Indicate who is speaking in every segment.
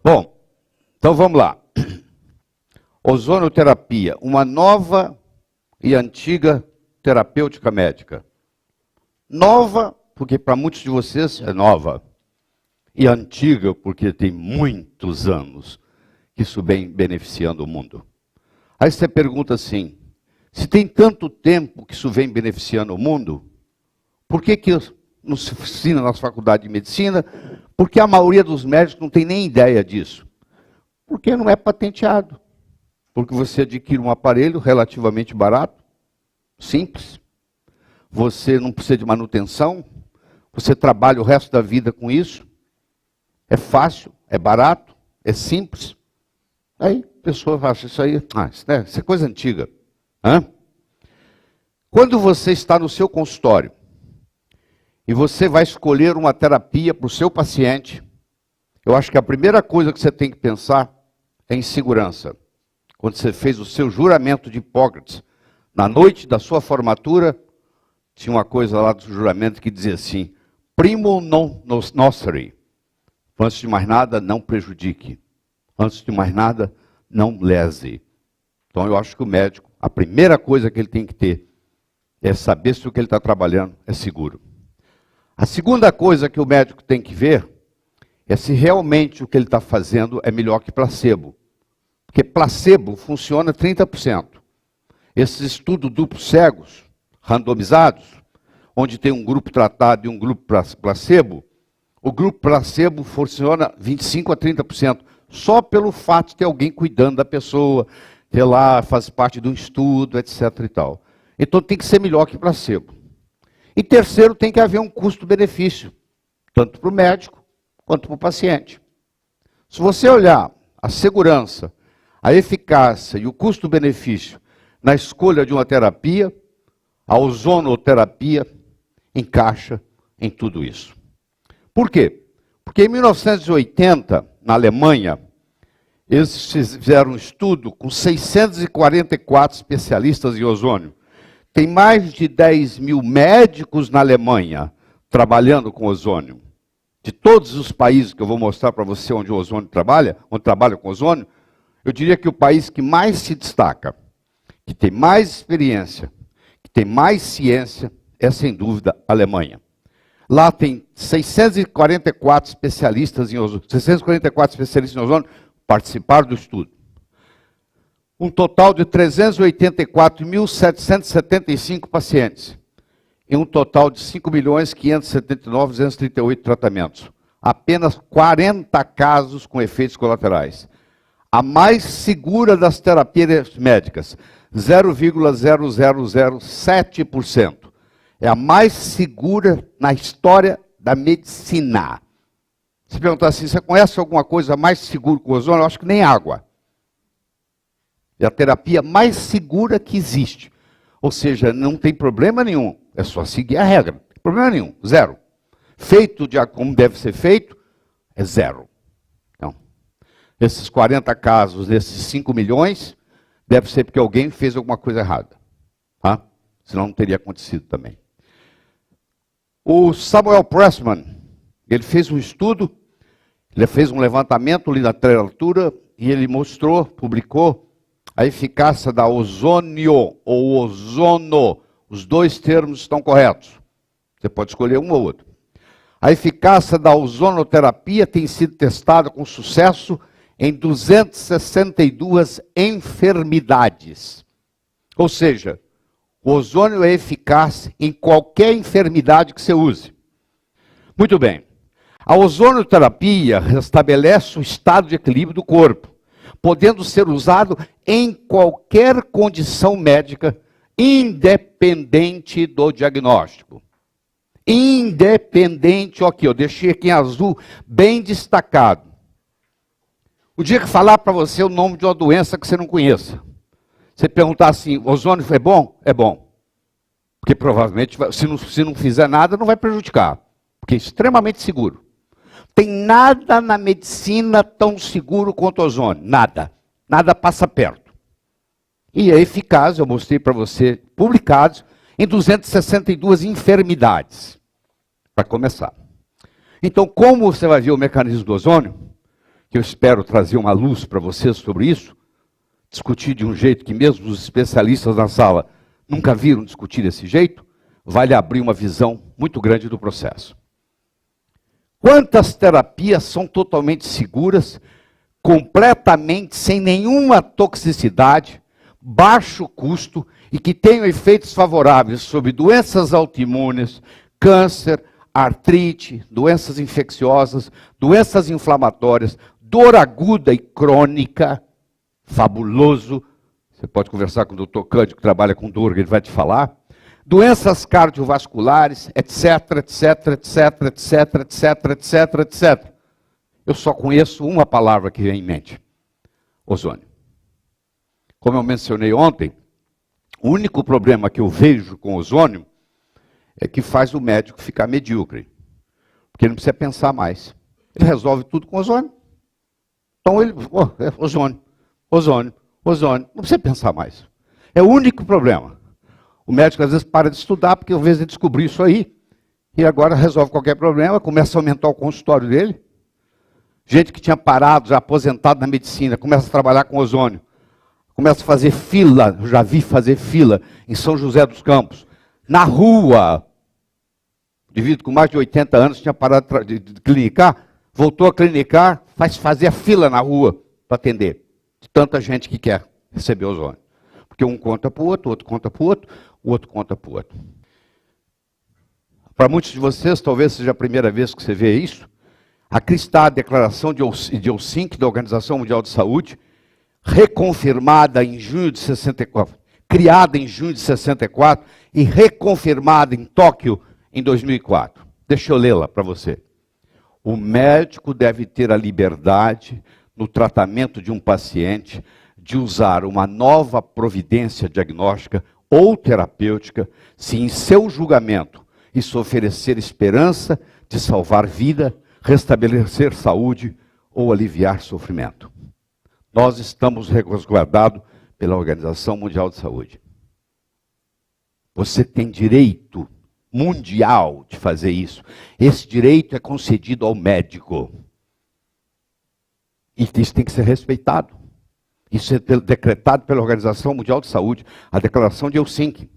Speaker 1: Bom, então vamos lá. Ozonoterapia, uma nova e antiga terapêutica médica. Nova, porque para muitos de vocês é nova. E antiga, porque tem muitos anos que isso vem beneficiando o mundo. Aí você pergunta assim, se tem tanto tempo que isso vem beneficiando o mundo, por que não se ensina na faculdade de medicina? Porque a maioria dos médicos não tem nem ideia disso. Porque não é patenteado. Porque você adquire um aparelho relativamente barato, simples. Você não precisa de manutenção. Você trabalha o resto da vida com isso. É fácil, é barato, é simples. Aí a pessoa acha isso aí, isso é coisa antiga. Quando você está no seu consultório e você vai escolher uma terapia para o seu paciente, eu acho que a primeira coisa que você tem que pensar é em segurança. Quando você fez o seu juramento de Hipócrates, na noite da sua formatura, tinha uma coisa lá do juramento que dizia assim, primo non nocere. Antes de mais nada, não prejudique. Antes de mais nada, não lese. Então eu acho que o médico, a primeira coisa que ele tem que ter é saber se o que ele está trabalhando é seguro. A segunda coisa que o médico tem que ver é se realmente o que ele está fazendo é melhor que placebo. Porque placebo funciona 30%. Esses estudos duplos cegos, randomizados, onde tem um grupo tratado e um grupo placebo, o grupo placebo funciona 25% a 30%, só pelo fato de ter alguém cuidando da pessoa, ter lá, faz parte de um estudo, etc. e tal. Então tem que ser melhor que placebo. E terceiro, tem que haver um custo-benefício, tanto para o médico quanto para o paciente. Se você olhar a segurança, a eficácia e o custo-benefício na escolha de uma terapia, a ozonoterapia encaixa em tudo isso. Por quê? Porque em 1980, na Alemanha, eles fizeram um estudo com 644 especialistas em ozônio. Tem mais de 10 mil médicos na Alemanha trabalhando com ozônio. De todos os países que eu vou mostrar para você onde o ozônio trabalha, onde trabalha com ozônio, eu diria que o país que mais se destaca, que tem mais experiência, que tem mais ciência, é sem dúvida a Alemanha. Lá tem 644 especialistas em ozônio, participaram do estudo. Um total de 384.775 pacientes. E um total de 5.579.238 tratamentos. Apenas 40 casos com efeitos colaterais. A mais segura das terapias médicas, 0,0007%. É a mais segura na história da medicina. Se perguntar assim, você conhece alguma coisa mais segura que o ozônio? Eu acho que nem água. É a terapia mais segura que existe. Ou seja, não tem problema nenhum. É só seguir a regra. Não tem problema nenhum. Zero. Feito como deve ser feito, é zero. Então, esses 40 casos, desses 5 milhões, deve ser porque alguém fez alguma coisa errada. Tá? Senão não teria acontecido também. O Samuel Pressman, ele fez um estudo, ele fez um levantamento ali na literatura e ele mostrou, publicou, a eficácia da ozônio ou ozono. Os dois termos estão corretos. Você pode escolher um ou outro. A eficácia da ozonoterapia tem sido testada com sucesso em 262 enfermidades. Ou seja, o ozônio é eficaz em qualquer enfermidade que você use. Muito bem. A ozonoterapia restabelece o estado de equilíbrio do corpo, podendo ser usado em qualquer condição médica, independente do diagnóstico. Independente, aqui, eu deixei aqui em azul, bem destacado. O dia que falar para você o nome de uma doença que você não conheça, você perguntar assim, ozônio é bom? É bom. Porque provavelmente, se não fizer nada, não vai prejudicar. Porque é extremamente seguro. Tem nada na medicina tão seguro quanto o ozônio. Nada. Nada passa perto. E é eficaz, eu mostrei para você, publicados em 262 enfermidades. Para começar. Então, como você vai ver o mecanismo do ozônio? que eu espero trazer uma luz para vocês sobre isso, discutir de um jeito que mesmo os especialistas na sala nunca viram discutir desse jeito, vai lhe abrir uma visão muito grande do processo. Quantas terapias são totalmente seguras, completamente sem nenhuma toxicidade, baixo custo e que tenham efeitos favoráveis sobre doenças autoimunes, câncer, artrite, doenças infecciosas, doenças inflamatórias, dor aguda e crônica, fabuloso. Você pode conversar com o Dr. Cândido, que trabalha com dor, ele vai te falar. Doenças cardiovasculares, etc, etc, etc, etc, etc, etc, etc. Eu só conheço uma palavra que vem em mente: ozônio. Como eu mencionei ontem, o único problema que eu vejo com ozônio é que faz o médico ficar medíocre. Porque ele não precisa pensar mais. Ele resolve tudo com ozônio. Então ele, ozônio, ozônio, ozônio. Não precisa pensar mais. É o único problema. O médico às vezes para de estudar, porque às vezes ele descobriu isso aí, e agora resolve qualquer problema, começa a aumentar o consultório dele. Gente que tinha parado, já aposentado na medicina, começa a trabalhar com ozônio. Começa a fazer fila, eu já vi fazer fila em São José dos Campos, na rua. O indivíduo com mais de 80 anos tinha parado de clinicar, voltou a clinicar, fazia fila na rua para atender. De tanta gente que quer receber ozônio. Porque um conta para o outro conta para o outro, o outro conta para o outro. Para muitos de vocês, talvez seja a primeira vez que você vê isso. Aqui está a declaração de Helsinki, da Organização Mundial de Saúde, reconfirmada em junho de 64, criada em junho de 64 e reconfirmada em Tóquio em 2004. Deixa eu lê-la para você. O médico deve ter a liberdade, no tratamento de um paciente, de usar uma nova providência diagnóstica ou terapêutica, se em seu julgamento isso oferecer esperança de salvar vida, restabelecer saúde ou aliviar sofrimento. Nós estamos resguardados pela Organização Mundial de Saúde. Você tem direito mundial de fazer isso. Esse direito é concedido ao médico. E isso tem que ser respeitado. Isso é decretado pela Organização Mundial de Saúde, a Declaração de Helsinki.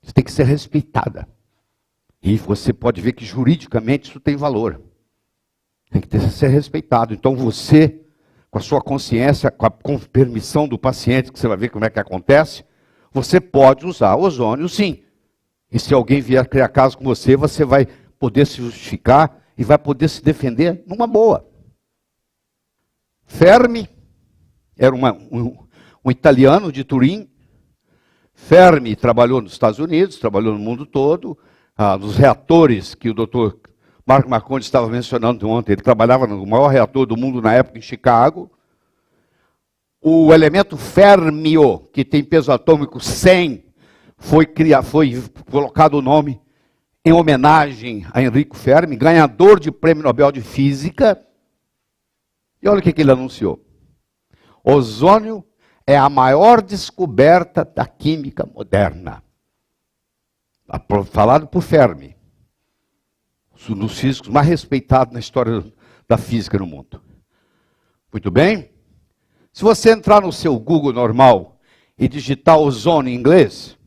Speaker 1: Isso tem que ser respeitada. E você pode ver que juridicamente isso tem valor. Tem que ser respeitado. Então você, com a sua consciência, com permissão do paciente, que você vai ver como é que acontece, você pode usar ozônio sim. E se alguém vier criar caso com você, você vai poder se justificar e vai poder se defender numa boa. Fermi era um italiano de Turim. Fermi trabalhou nos Estados Unidos, trabalhou no mundo todo. Nos reatores que o doutor Marco Marconi estava mencionando ontem, ele trabalhava no maior reator do mundo na época, em Chicago. O elemento férmio, que tem peso atômico 100, foi colocado o nome em homenagem a Enrico Fermi, ganhador de Prêmio Nobel de Física. E olha o que ele anunciou. Ozônio é a maior descoberta da química moderna. Falado por Fermi, um dos físicos mais respeitados na história da física no mundo. Muito bem? Se você entrar no seu Google normal e digitar ozônio em inglês,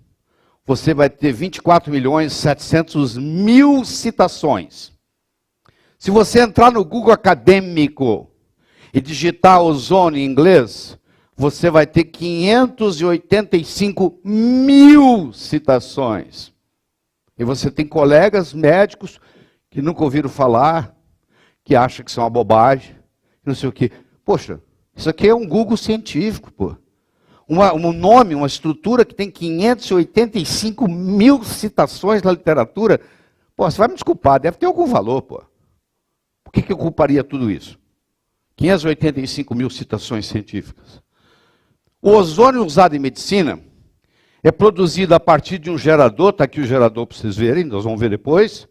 Speaker 1: você vai ter 24.700.000 citações. Se você entrar no Google acadêmico e digitar ozônio em inglês, você vai ter 585.000 citações. E você tem colegas médicos que nunca ouviram falar, que acham que isso é uma bobagem, não sei o quê. Poxa, isso aqui é um Google científico, pô. Um nome, uma estrutura que tem 585.000 citações na literatura. Pô, você vai me desculpar, deve ter algum valor, pô. Por que eu culparia tudo isso? 585.000 citações científicas. O ozônio usado em medicina é produzido a partir de um gerador, está aqui o gerador para vocês verem, nós vamos ver depois.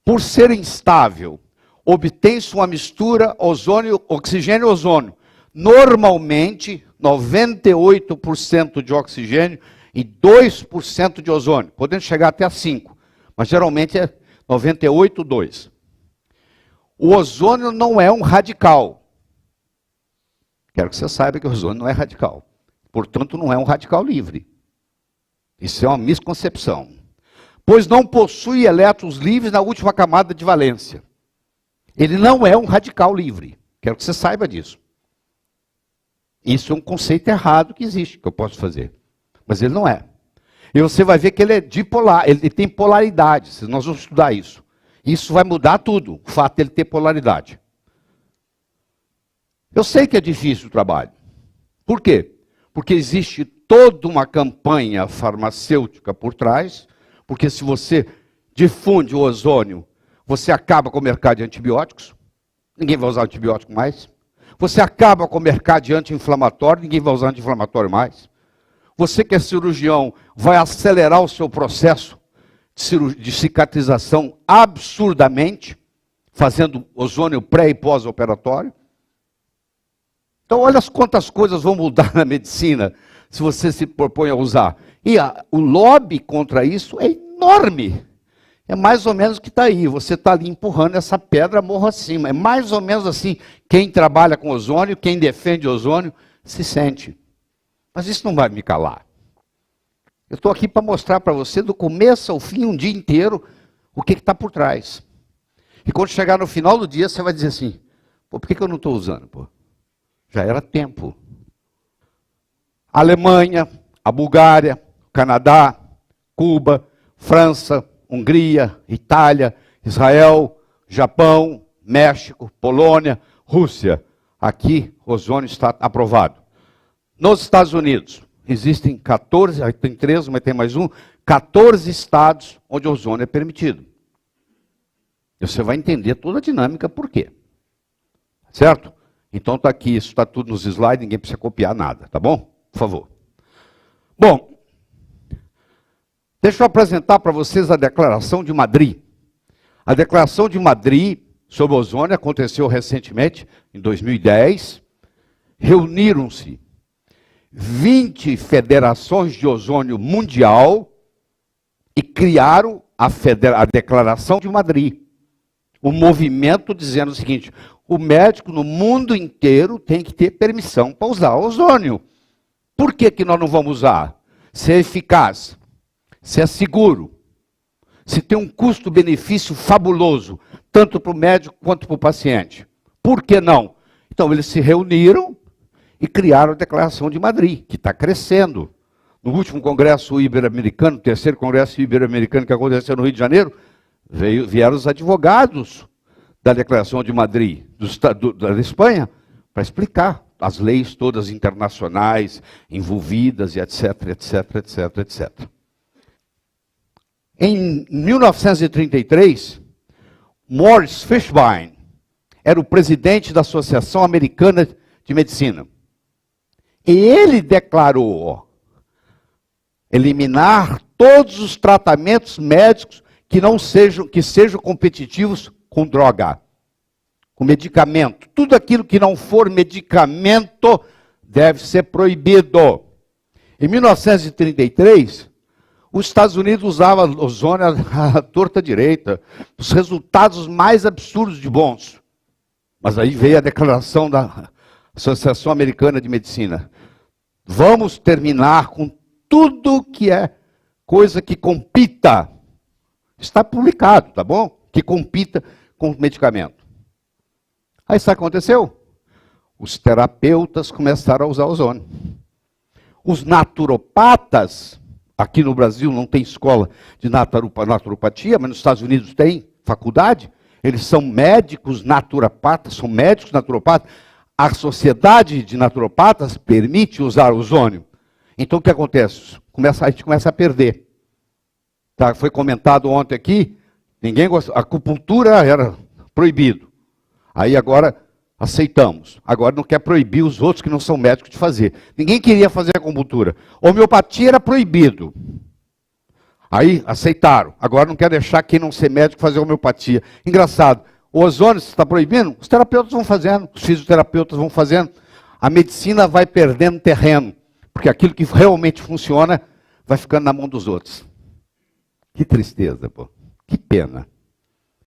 Speaker 1: Por ser instável, obtém-se uma mistura oxigênio-ozônio. Normalmente, 98% de oxigênio e 2% de ozônio, podendo chegar até a 5%, mas geralmente é 98, 2%. O ozônio não é um radical. Quero que você saiba que o ozônio não é radical. Portanto, não é um radical livre. Isso é uma misconcepção. Pois não possui elétrons livres na última camada de valência. Ele não é um radical livre. Quero que você saiba disso. Isso é um conceito errado que existe, que eu posso fazer. Mas ele não é. E você vai ver que ele é dipolar, ele tem polaridade. Nós vamos estudar isso. Isso vai mudar tudo, o fato dele ter polaridade. Eu sei que é difícil o trabalho. Por quê? Porque existe toda uma campanha farmacêutica por trás, porque se você difunde o ozônio, você acaba com o mercado de antibióticos, ninguém vai usar antibiótico mais. Você acaba com o mercado de anti-inflamatório, ninguém vai usar anti-inflamatório mais. Você que é cirurgião, vai acelerar o seu processo de cicatrização absurdamente, fazendo ozônio pré e pós-operatório. Então, olha quantas coisas vão mudar na medicina se você se propõe a usar. E o lobby contra isso é enorme. É mais ou menos o que está aí. Você está ali empurrando essa pedra morro acima. É mais ou menos assim. Quem trabalha com ozônio, quem defende ozônio, se sente. Mas isso não vai me calar. Eu estou aqui para mostrar para você, do começo ao fim, um dia inteiro, o que está por trás. E quando chegar no final do dia, você vai dizer assim, pô, por que eu não estou usando? Pô? Já era tempo. A Alemanha, a Bulgária, o Canadá, Cuba, França, Hungria, Itália, Israel, Japão, México, Polônia, Rússia. Aqui, o ozônio está aprovado. Nos Estados Unidos, existem 14, tem 13, mas tem mais um, 14 estados onde o ozônio é permitido. E você vai entender toda a dinâmica por quê. Certo? Então está aqui, isso está tudo nos slides, ninguém precisa copiar nada, tá bom? Por favor. Bom, deixa eu apresentar para vocês a Declaração de Madrid. A Declaração de Madrid sobre o ozônio aconteceu recentemente, em 2010. Reuniram-se 20 federações de ozônio mundial e criaram a Declaração de Madrid. O movimento dizendo o seguinte, o médico no mundo inteiro tem que ter permissão para usar ozônio. Por que que nós não vamos usar? Se é eficaz, se é seguro, se tem um custo-benefício fabuloso, tanto para o médico quanto para o paciente. Por que não? Então eles se reuniram e criaram a Declaração de Madrid, que está crescendo. No último congresso ibero-americano, o terceiro congresso ibero-americano que aconteceu no Rio de Janeiro, vieram os advogados da Declaração de Madrid, da Espanha, para explicar as leis todas internacionais envolvidas, e etc, etc, etc, etc. Em 1933, Morris Fishbein era o presidente da Associação Americana de Medicina. E ele declarou eliminar todos os tratamentos médicos que sejam competitivos com droga, com medicamento. Tudo aquilo que não for medicamento deve ser proibido. Em 1933, os Estados Unidos usavam ozônio à torta direita, os resultados mais absurdos de bons. Mas aí veio a declaração da Associação Americana de Medicina. Vamos terminar com tudo que é coisa que compita. Está publicado, tá bom? Que compita com medicamento. Aí sabe o que aconteceu? Os terapeutas começaram a usar ozônio. Os naturopatas, aqui no Brasil não tem escola de naturopatia, mas nos Estados Unidos tem faculdade. Eles são médicos naturopatas, são médicos naturopatas. A sociedade de naturopatas permite usar ozônio. Então o que acontece? A gente começa a perder. Tá, foi comentado ontem aqui, ninguém gosta, a acupuntura era proibido. Aí agora aceitamos. Agora não quer proibir os outros que não são médicos de fazer. Ninguém queria fazer acupuntura. Homeopatia era proibido. Aí aceitaram. Agora não quer deixar quem não ser médico fazer homeopatia. Engraçado. O ozônio está proibindo? Os terapeutas vão fazendo, os fisioterapeutas vão fazendo. A medicina vai perdendo terreno. Porque aquilo que realmente funciona vai ficando na mão dos outros. Que tristeza, pô. Que pena.